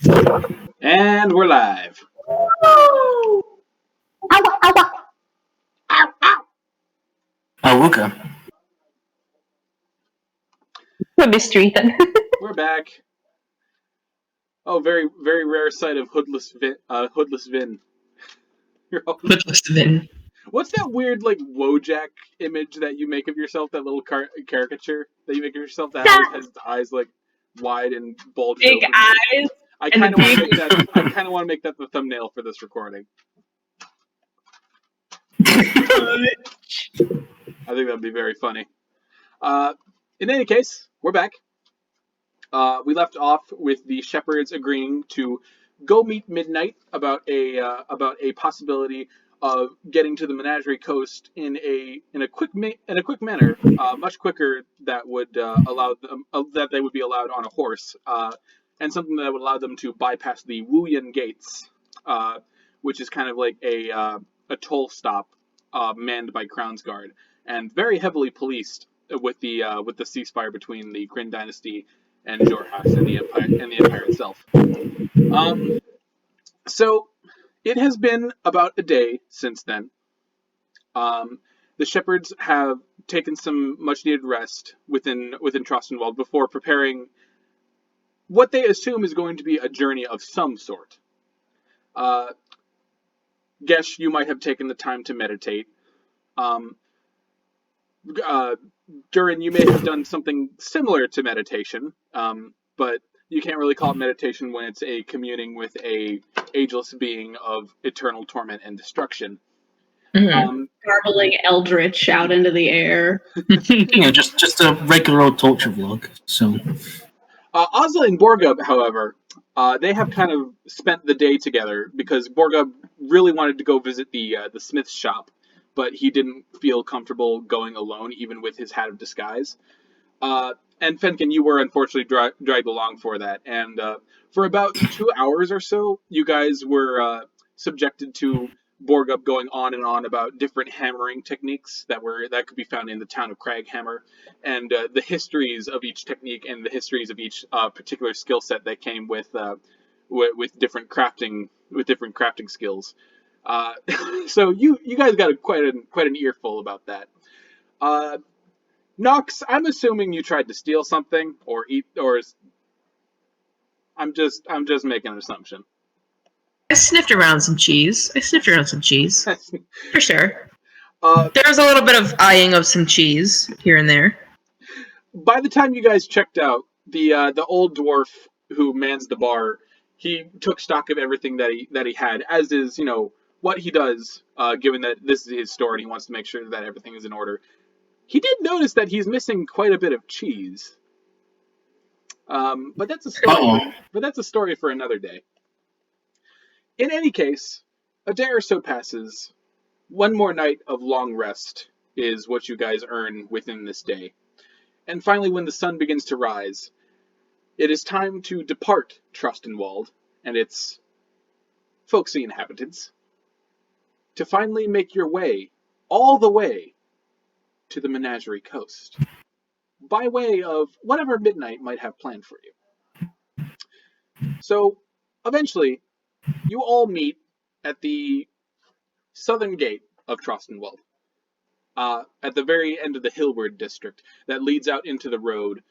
And we're live. Ow, ow, ow. Ow, ow. Oh, okay. A mystery then. We're back. Oh, very, very rare sight of hoodless Vinn. You're all... Hoodless Vinn. What's that weird, like, Wojak image that you make of yourself, that little caricature that you make of yourself that always has its eyes, like, wide and bulged Big open? eyes. I kind of want to make that. I kind of want to make that the thumbnail for this recording. I think that'd be very funny. In any case, we're back. We left off with the shepherds agreeing to go meet Midnight about a possibility of getting to the Menagerie Coast in a quick manner, much quicker that would allow them that they would be allowed on a horse, and something that would allow them to bypass the Dhuur'in gates, which is kind of like a toll stop manned by Crown's Guard and very heavily policed with the ceasefire between the Kryn dynasty and Jorhas and the Empire itself. So it has been about a day since then. The shepherds have taken some much-needed rest within Trostenwald before preparing what they assume is going to be a journey of some sort. Gesh, you might have taken the time to meditate. Dhuur'in, you may have done something similar to meditation, but you can't really call it meditation when it's a communing with a ageless being of eternal torment and destruction. Garbling eldritch out into the air. just a regular old torture vlog. So, Ozla and Borgub, however, they have kind of spent the day together because Borgub really wanted to go visit the smith's shop, but he didn't feel comfortable going alone, even with his hat of disguise. And Fenkin, you were unfortunately dragged along for that. And for about 2 hours or so, you guys were subjected to Borgub going on and on about different hammering techniques that could be found in the town of Craghammer, and the histories of each technique and the histories of each particular skill set that came with different crafting skills. So you guys got quite an earful about that. Nox, I'm assuming you tried to steal something or eat, or I'm just making an assumption. I sniffed around some cheese. For sure. There was a little bit of eyeing of some cheese here and there. By the time you guys checked out, the old dwarf who mans the bar, he took stock of everything that he had, as is, what he does, given that this is his store and he wants to make sure that everything is in order. He did notice that he's missing quite a bit of cheese. But that's a story. But that's a story for another day. In any case, a day or so passes. One more night of long rest is what you guys earn within this day. And finally, when the sun begins to rise, it is time to depart Trostenwald and its folksy inhabitants to finally make your way, all the way, to the Menagerie Coast, by way of whatever Midnight might have planned for you. So, eventually, you all meet at the southern gate of Trostenwald, at the very end of the Hillward district that leads out into the road,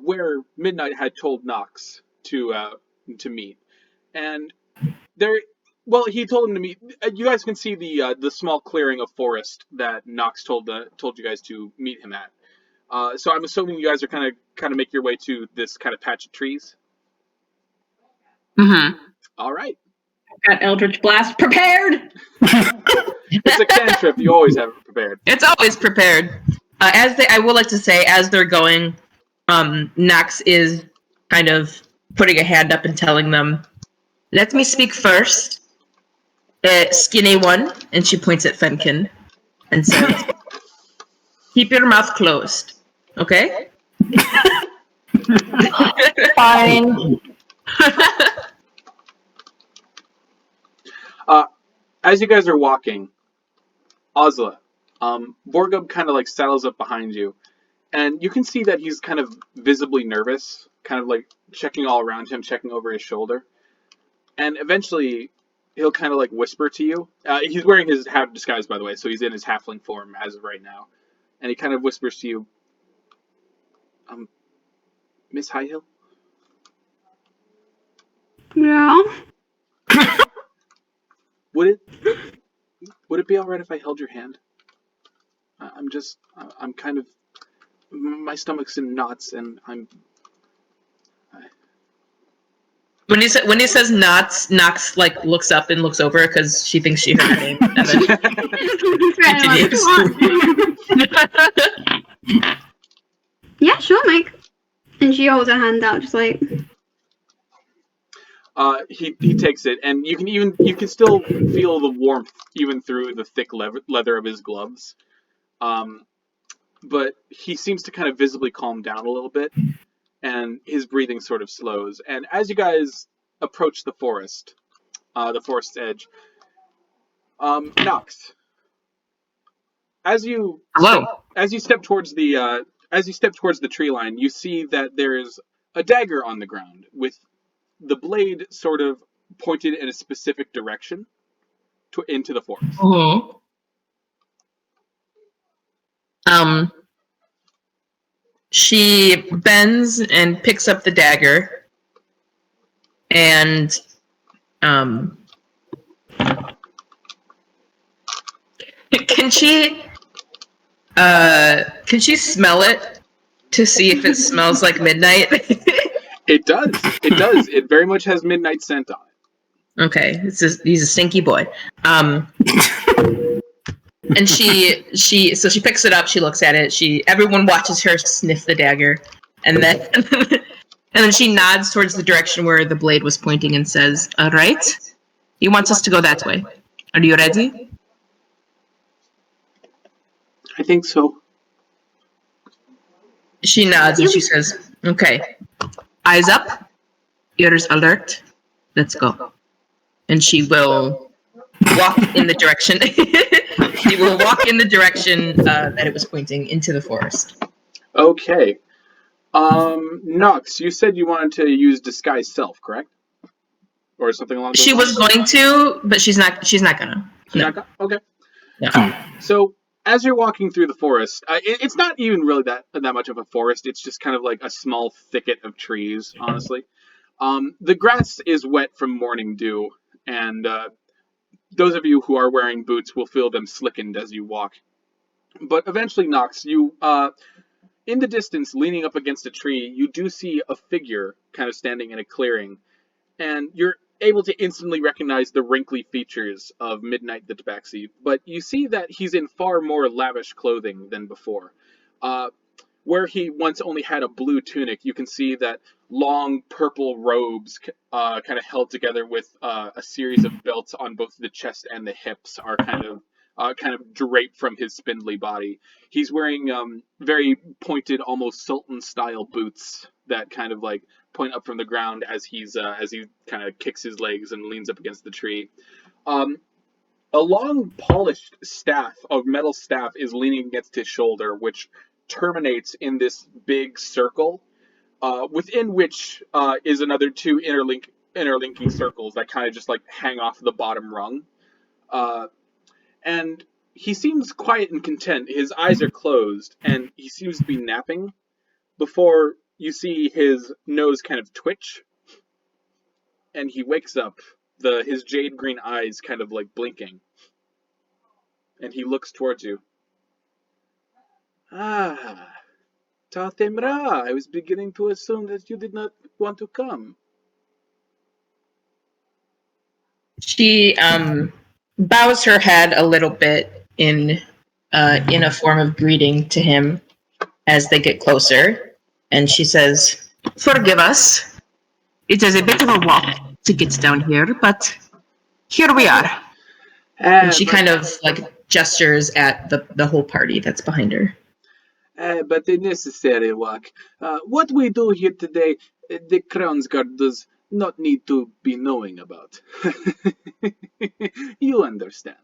where Midnight had told Nox to meet. And he told him to meet. You guys can see the small clearing of forest that Nox told you guys to meet him at. So I'm assuming you guys are kind of make your way to this kind of patch of trees. Mm-hmm. All right. I've got Eldritch Blast prepared. It's a cantrip. You always have it prepared. It's always prepared. I would like to say, as they're going, Nox is kind of putting a hand up and telling them, "Let me speak first. Skinny one," and she points at Fenkin and says, "Keep your mouth closed, okay?" Fine. As you guys are walking, Ozla, Borgub kind of like saddles up behind you, and you can see that he's kind of visibly nervous, kind of like checking all around him, checking over his shoulder. And eventually, he'll kind of like whisper to you. He's wearing his half disguise, by the way, so he's in his halfling form as of right now. And he kind of whispers to you, Miss Highhill? Yeah. Would it be alright if I held your hand? I'm kind of, my stomach's in knots, and When he says knots, Nox like looks up and looks over because she thinks she heard her name, and then continues. Yeah, sure, Mike. And she holds her hand out, just like. He takes it, and you can still feel the warmth even through the thick leather of his gloves. But he seems to kind of visibly calm down a little bit, and his breathing sort of slows. And as you guys approach the forest's edge, Nox, as you step towards the tree line, you see that there is a dagger on the ground with the blade sort of pointed in a specific direction into the forest. Mm-hmm. She bends and picks up the dagger, and can she smell it to see if it smells like midnight? It does. It very much has midnight scent on it. Okay, he's a stinky boy. And she picks it up. She looks at it. Everyone watches her sniff the dagger, and then she nods towards the direction where the blade was pointing and says, "All right, he wants us to go that way. Are you ready?" I think so. She nods and she says, "Okay, eyes up, ears alert. Let's go." And she will walk in the direction. She will walk in the direction that it was pointing into the forest. Okay. Nox, you said you wanted to use disguise self, correct? Or something along those lines? She was going to, but she's not gonna. No. Okay. No. So, as you're walking through the forest, it's not even really that much of a forest. It's just kind of like a small thicket of trees, honestly. The grass is wet from morning dew, and those of you who are wearing boots will feel them slickened as you walk. But eventually, Nox, you, in the distance, leaning up against a tree, you do see a figure kind of standing in a clearing, and you're able to instantly recognize the wrinkly features of Midnight the Tabaxi, but you see that he's in far more lavish clothing than before. Where he once only had a blue tunic, you can see that long purple robes, kind of held together with a series of belts on both the chest and the hips, are kind of draped from his spindly body. He's wearing very pointed, almost Sultan-style boots that kind of like point up from the ground as he kind of kicks his legs and leans up against the tree. A long polished metal staff is leaning against his shoulder, which terminates in this big circle, within which is another two interlinking circles that kind of just like hang off the bottom rung. And he seems quiet and content. His eyes are closed, and he seems to be napping, before you see his nose kind of twitch, and he wakes up, his jade green eyes kind of like blinking, and he looks towards you. Ah, Tatemra, I was beginning to assume that you did not want to come. She bows her head a little bit in a form of greeting to him as they get closer, and she says, "Forgive us. It is a bit of a walk to get down here, but here we are." And she kind of like gestures at the whole party that's behind her. But a necessary walk. What we do here today, the Crown's Guard does not need to be knowing about. You understand.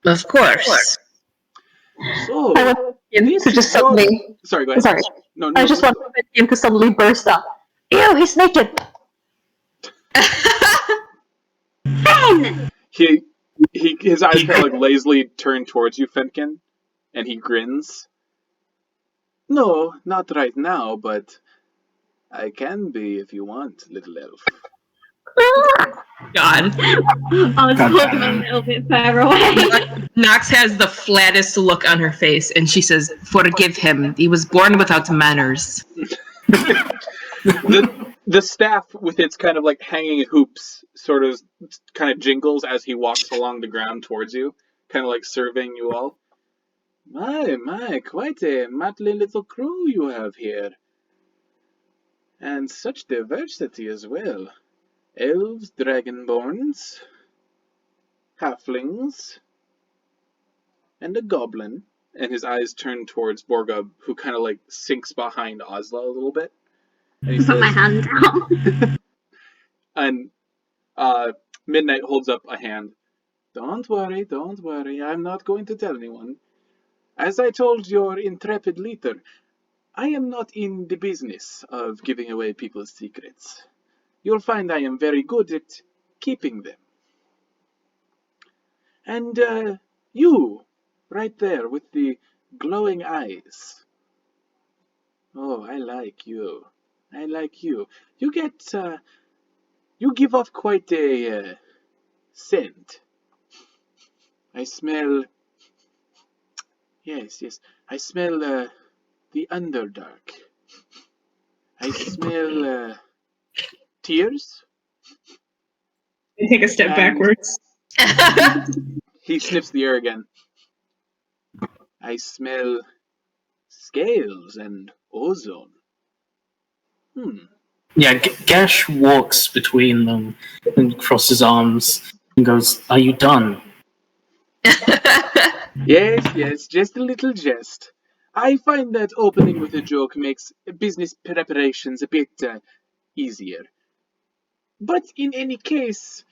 Of course. So, to just suddenly. Sorry, go ahead. Sorry. No, I just want him to suddenly burst up. Ew, he's naked. Fine! His eyes kind of like lazily turn towards you, Fenkin, and he grins. No, not right now, but I can be if you want, little elf. God. I'll talk him a little bit further away. Nox has the flattest look on her face, and she says, "Forgive him. He was born without manners." The staff with its kind of like hanging hoops sort of kind of jingles as he walks along the ground towards you, kind of like surveying you all. My, quite a motley little crew you have here. And such diversity as well. Elves, dragonborns, halflings, and a goblin. And his eyes turn towards Borgub, who kind of like sinks behind Ozla a little bit. And he Put my says, hand down. and Midnight holds up a hand. Don't worry, I'm not going to tell anyone. As I told your intrepid leader, I am not in the business of giving away people's secrets. You'll find I am very good at keeping them. And, you, right there with the glowing eyes. Oh, I like you. You get, you give off quite a, scent. I smell... Yes, I smell, the Underdark. I smell, tears. I take a step And- backwards. He sniffs the air again. I smell scales and ozone. Yeah, Gesh walks between them and crosses arms and goes, "Are you done?" Yes, just a little jest. I find that opening with a joke makes business preparations a bit easier. But in any case,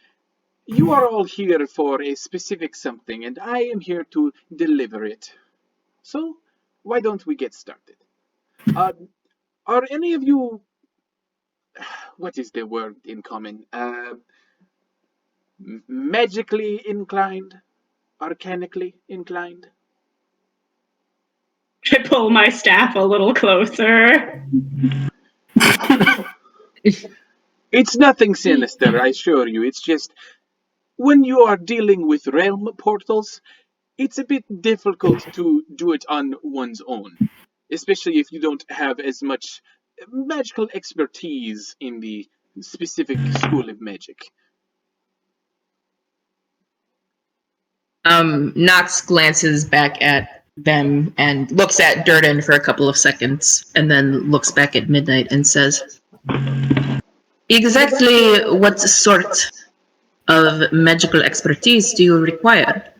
you are all here for a specific something, and I am here to deliver it. So, why don't we get started? Are any of you... What is the word in common? Magically inclined? Arcanically inclined? I pull my staff a little closer. It's nothing sinister, I assure you. It's just, when you are dealing with realm portals, it's a bit difficult to do it on one's own. Especially if you don't have as much magical expertise in the specific school of magic. Nox glances back at them and looks at Dhuur'in for a couple of seconds, and then looks back at Midnight and says, "Exactly what sort of magical expertise do you require?"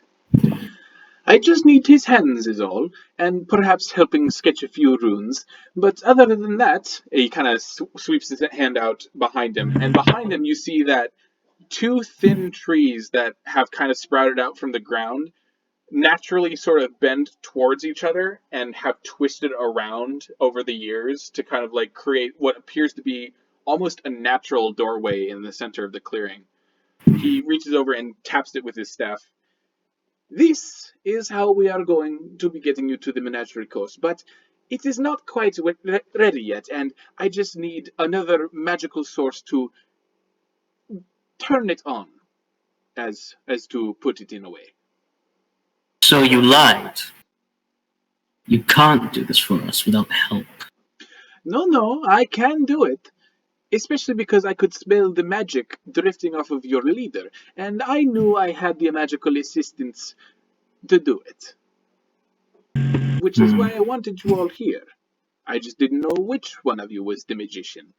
I just need his hands is all, and perhaps helping sketch a few runes. But other than that, he kind of sweeps his hand out behind him, and behind him you see that two thin trees that have kind of sprouted out from the ground naturally sort of bend towards each other and have twisted around over the years to kind of like create what appears to be almost a natural doorway in the center of the clearing. He reaches over and taps it with his staff. This is how we are going to be getting you to the Menagerie Coast, but it is not quite ready yet, and I just need another magical source to turn it on, as to put it in a way. So you lied. You can't do this for us without help. No, I can do it. Especially because I could smell the magic drifting off of your leader, and I knew I had the magical assistance to do it. Which is why I wanted you all here. I just didn't know which one of you was the magician.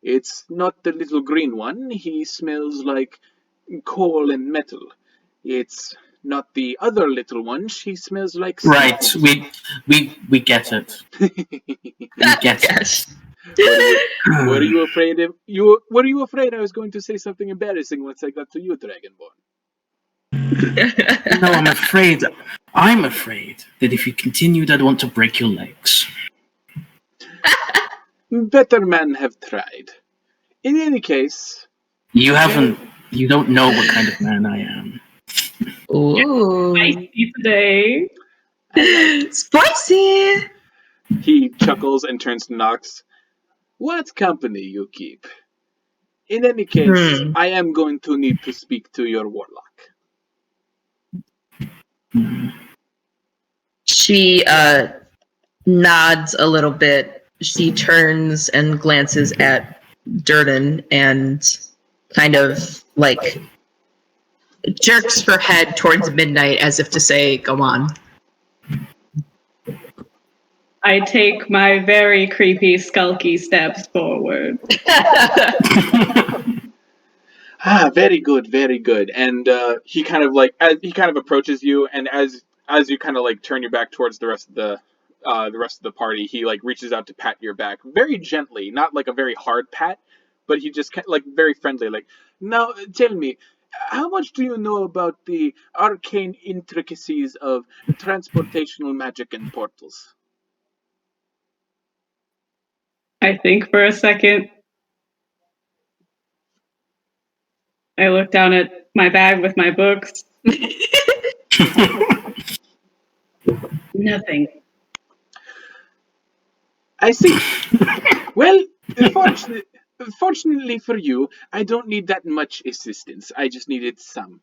It's not the little green one. He smells like coal and metal. It's not the other little one. She smells like Right, seafood. we get it. We get it. Yes. Were you afraid of you? Were you afraid I was going to say something embarrassing once I got to you, Dragonborn? No, I'm afraid that if you continued, I'd want to break your legs. Better men have tried. In any case, You haven't You don't know what kind of man I am. Ooh. Spicy today. Spicy! He chuckles and turns to Nox. What company you keep? In any case, I am going to need to speak to your warlock. She nods a little bit. She turns and glances at Dhuur'in and kind of like jerks her head towards midnight as if to say, go on. I take my very creepy, skulky steps forward. Very good, very good. And he kind of approaches you, and as you kind of like turn your back towards the rest of the party, he like reaches out to pat your back very gently, not like a very hard pat, but he just like very friendly, like, now tell me, how much do you know about the arcane intricacies of transportational magic and portals? I think for a second. I look down at my bag with my books. Nothing. I see. Well, fortunately for you, I don't need that much assistance. I just needed some.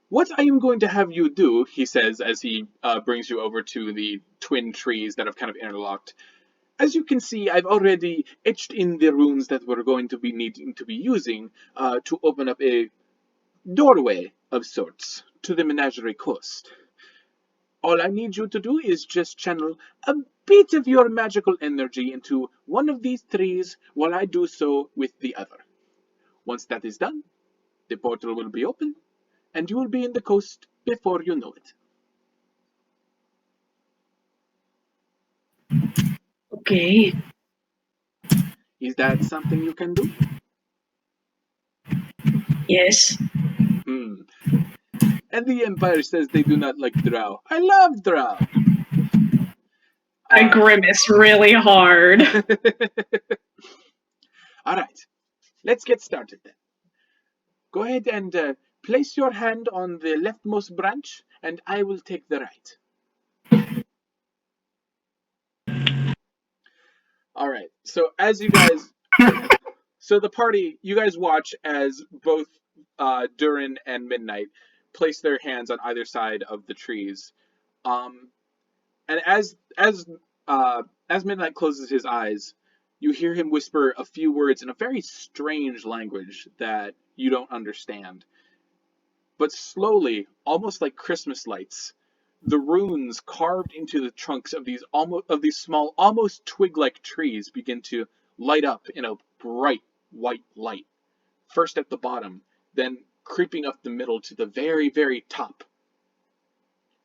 What I am going to have you do, he says as he brings you over to the twin trees that have kind of interlocked. As you can see, I've already etched in the runes that we're going to be needing to be using to open up a doorway of sorts to the Menagerie Coast. All I need you to do is just channel a bit of your magical energy into one of these trees while I do so with the other. Once that is done, the portal will be open, and you will be in the coast before you know it. Okay. Is that something you can do? Yes. And the Empire says they do not like Drow. I love Drow! I grimace really hard. Alright, let's get started then. Go ahead and place your hand on the leftmost branch, and I will take the right. Alright, so as you guys... So the party, you guys watch as both Dhuur'in and Midnight place their hands on either side of the trees. And as Midnight closes his eyes, you hear him whisper a few words in a very strange language that you don't understand. But slowly, almost like Christmas lights, the runes carved into the trunks of these small, almost twig-like trees begin to light up in a bright white light. First at the bottom, then creeping up the middle to the very, very top.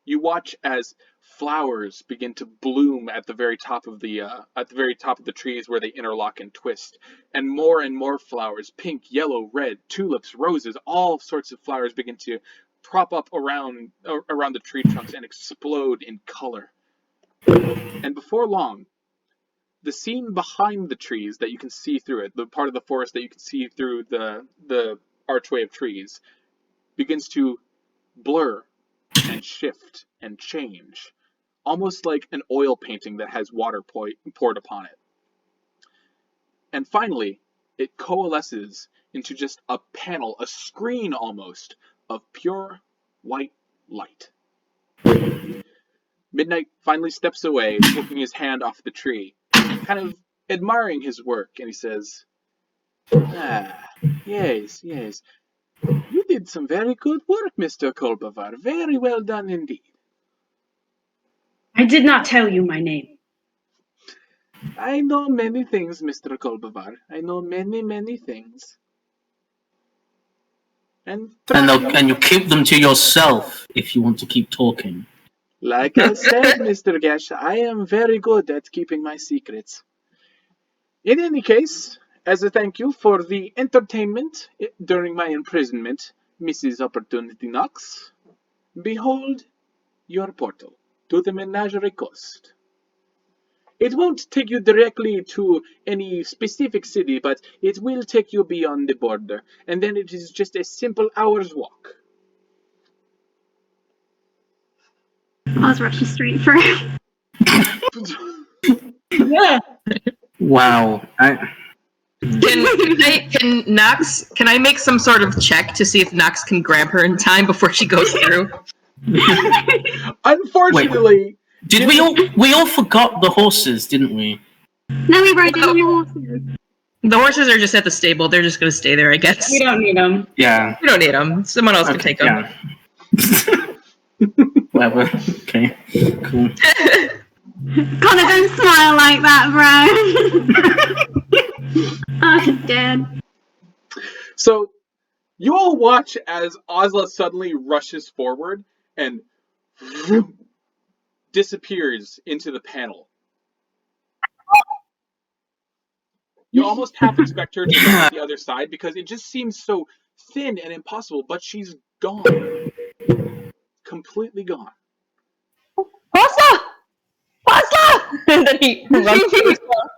You watch as flowers begin to bloom at the very top of the trees where they interlock and twist, and more flowers, pink, yellow, red, tulips, roses, all sorts of flowers begin to prop up around the tree trunks and explode in color. And before long, the scene behind the trees that you can see through it, the part of the forest that you can see through the archway of trees, begins to blur and shift and change, almost like an oil painting that has water poured upon it. And finally, it coalesces into just a panel, a screen almost, of pure white light. Midnight finally steps away, taking his hand off the tree, kind of admiring his work, and he says, yes. You did some very good work, Mr. Kolbavar. Very well done indeed. I did not tell you my name. I know many things, Mr. Kolbavar. I know many things. And you keep them to yourself if you want to keep talking. like I said, Mr. Gesh, I am very good at keeping my secrets. In any case, as a thank you for the entertainment during my imprisonment, Mrs. Opportunity Knox, behold your portal to the Menagerie Coast. It won't take you directly to any specific city, but it will take you beyond the border, and then it is just a simple hour's walk. I was rushing straight for it. Yeah. Wow. Can Nox? Can I make some sort of check to see if Nox can grab her in time before she goes through? Unfortunately, Did we all forgot the horses, didn't we? No, we rode in on the horses. The horses are just at the stable. They're just gonna stay there, I guess. We don't need them. Yeah. We don't need them. Someone else can take them. Yeah. Whatever. Okay. Cool. Connor, don't smile like that, bro. I'm dead. so you all watch as Ozla suddenly rushes forward and disappears into the panel. You almost half expect her to go to the other side because it just seems so thin and impossible, but she's gone. Completely gone. Ozla! Ozla! And then he runs to his car.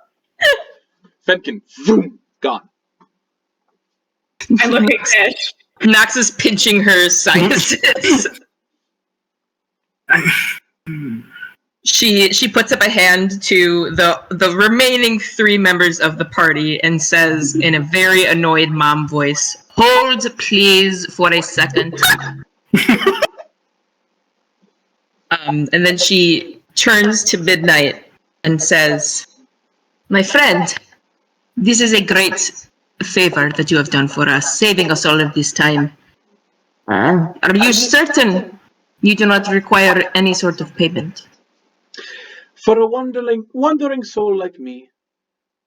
Fenkin, vroom, gone. I look at Gesh. Nox is pinching her sinuses. She puts up a hand to the remaining 3 members of the party and says in a very annoyed mom voice, "Hold, please, for a second." And then she turns to Midnight and says, "My friend, this is a great favor that you have done for us, saving us all of this time. Are you certain you do not require any sort of payment?" For a wandering soul like me,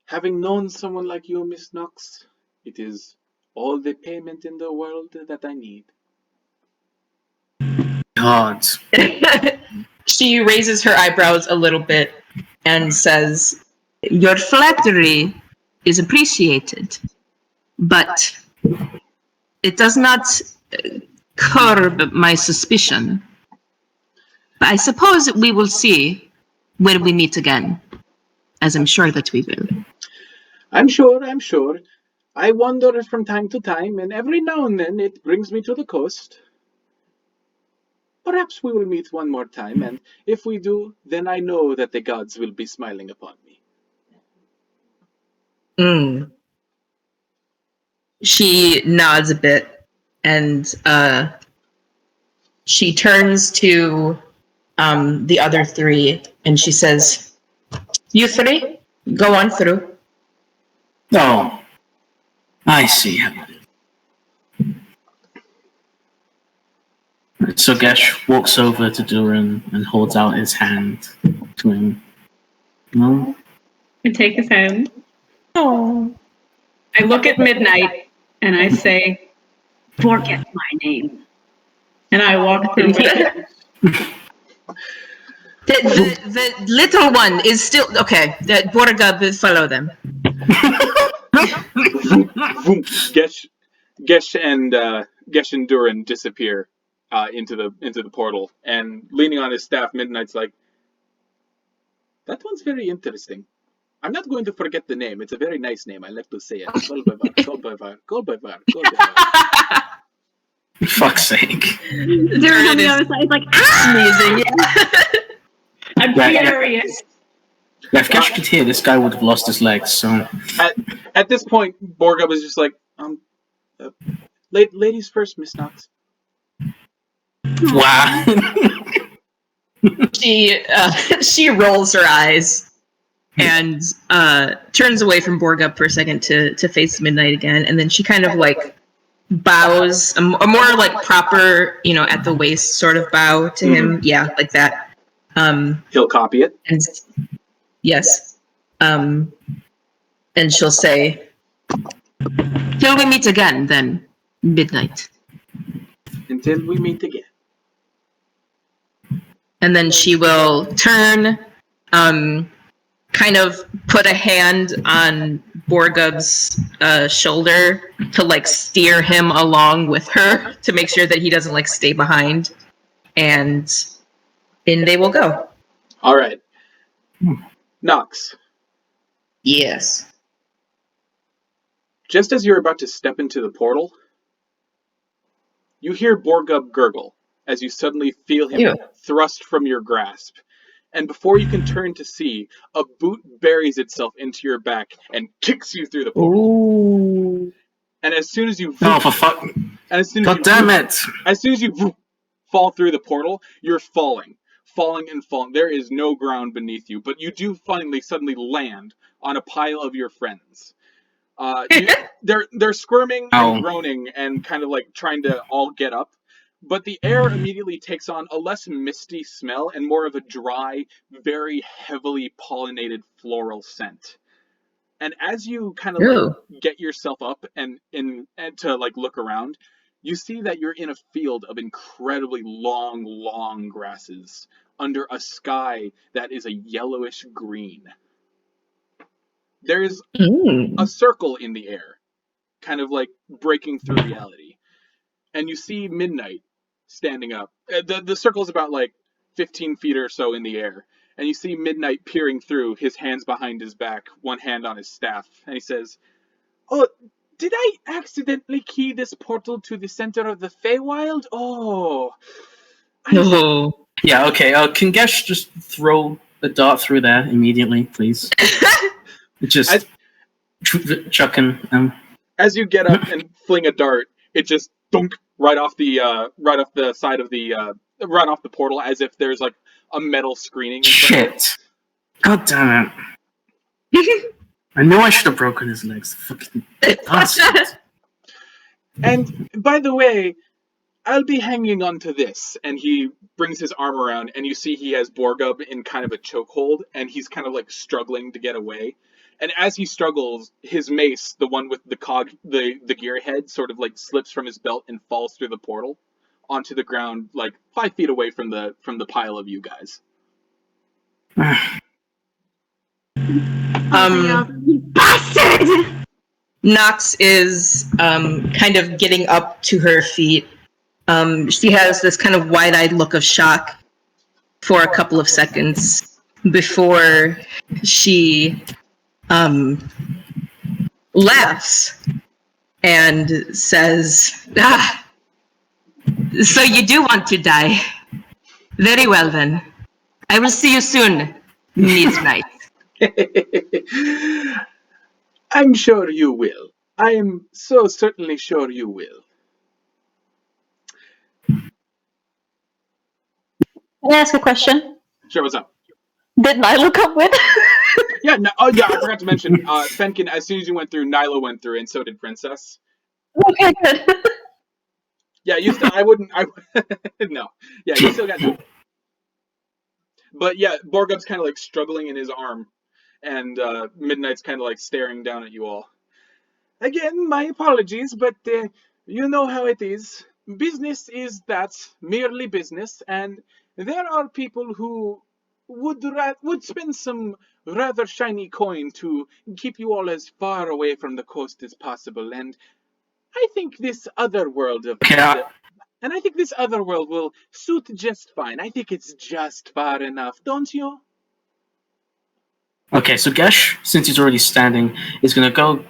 having known someone like you, Miss Knox, it is all the payment in the world that I need. God. She raises her eyebrows a little bit and says, "Your flattery is appreciated, but it does not curb my suspicion. But I suppose we will see when we meet again, as I'm sure that we will." I'm sure. I wander from time to time, and every now and then it brings me to the coast. Perhaps we will meet one more time, and if we do, then I know that the gods will be smiling upon me. She nods a bit, and she turns to the other 3, and she says, "You 3, go on through." Oh. I see how it is. So Gesh walks over to Dhuur'in and holds out his hand to him. No? I take his hand. Oh. I look at Midnight and I say, "Forget my name." And I walk through with it. The little one is still okay. Borga, follow them. Gesh and Dhuur'in disappear into the portal, and leaning on his staff, Midnight's like, "That one's very interesting. I'm not going to forget the name. It's a very nice name. I like to say it. Kolbavar. For fuck's sake. Dhuur'in on the other side is like, Sneezing. I'm furious. Yeah, if Gesh could hear, this guy would have lost his legs, so... At this point, Borga was just like, ladies first, Miss Knox. Wow. She rolls her eyes and turns away from Borga for a second to face Midnight again, and then she kind of like bows, a more like proper, at the waist sort of bow to him. Yeah, like that. He'll copy it. And yes. And she'll say, "Till we meet again, then, Midnight." Until we meet again. And then she will turn, kind of put a hand on Borgub's shoulder to like steer him along with her to make sure that he doesn't like stay behind. And in they will go. All right. Nox, Yes. just as you're about to step into the portal, you hear Borgub gurgle as you suddenly feel him Ew. thrust from your grasp. And before you can turn to see, a boot buries itself into your back and kicks you through the portal. Ooh. And as soon as you Oh, for fuck. and as soon as God you damn it. As soon as you fall through the portal, you're falling and falling. There is no ground beneath you, but you do finally suddenly land on a pile of your friends. They're squirming and Ow. groaning and kind of like trying to all get up, but the air immediately takes on a less misty smell and more of a dry, very heavily pollinated floral scent. And as you kind of Ew. like get yourself up and to like look around, you see that you're in a field of incredibly long grasses under a sky that is a yellowish green. There's a circle in the air, kind of like breaking through reality. And you see Midnight standing up. The circle's about like 15 feet or so in the air. And you see Midnight peering through, his hands behind his back, one hand on his staff. And he says, "Oh, did I accidentally key this portal to the center of the Feywild? Oh, No. Yeah, okay. Can Gesh just throw a dart through there immediately, please? Just chucking. As you get up and fling a dart, it just thunk right off the side of the right off the portal, as if there's like a metal screening. Shit! God damn it! I knew I should have broken his legs. Fucking bastard! And by the way, I'll be hanging on to this. And he brings his arm around, and you see he has Borgub in kind of a chokehold, and he's kind of like struggling to get away. And as he struggles, his mace, the one with the gear head, sort of like slips from his belt and falls through the portal onto the ground, like 5 feet away from the pile of you guys. Bastard! Nox is kind of getting up to her feet. She has this kind of wide-eyed look of shock for a couple of seconds before she laughs and says, "So you do want to die? Very well then. I will see you soon, midnight." I'm sure you will. I am so certainly sure you will. Can I ask a question? Sure, what's up? Did Nilo come with? Yeah, no, oh yeah, I forgot to mention, Fenkin, as soon as you went through, Nyla went through, and so did Princess. Okay, good. Yeah, no. Yeah, you still got no. But yeah, Borgub's kind of like struggling in his arm, and Midnight's kind of like staring down at you all. Again, my apologies, but you know how it is. Business is that, merely business, and there are people who would spend some rather shiny coin to keep you all as far away from the coast as possible, and I think this other world will suit just fine. I think it's just far enough, don't you? Okay, so Gesh, since he's already standing, is gonna go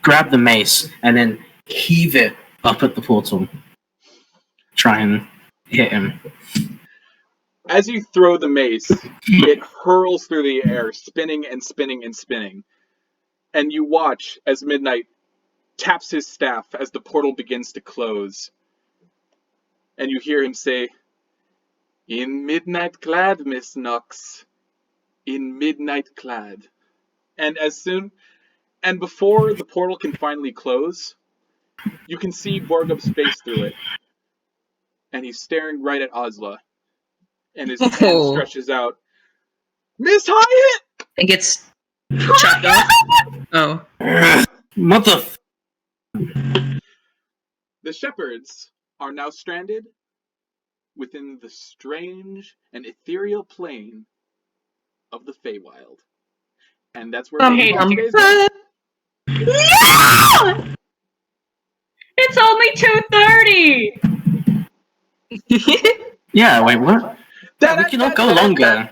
grab the mace and then heave it up at the portal. Try and hit him. As you throw the mace, it hurls through the air, spinning and spinning and spinning. And you watch as Midnight taps his staff as the portal begins to close. And you hear him say, "In midnight clad, Miss Nox. In midnight clad." And before the portal can finally close, you can see Borgub's face through it. And he's staring right at Ozla. And his hand stretches out. "Miss Hyatt!" It gets chopped off. Oh. Mother... The shepherds are now stranded within the strange and ethereal plane of the Feywild. And that's where today's No! It's only 2:30. Yeah, wait, what? We cannot go longer.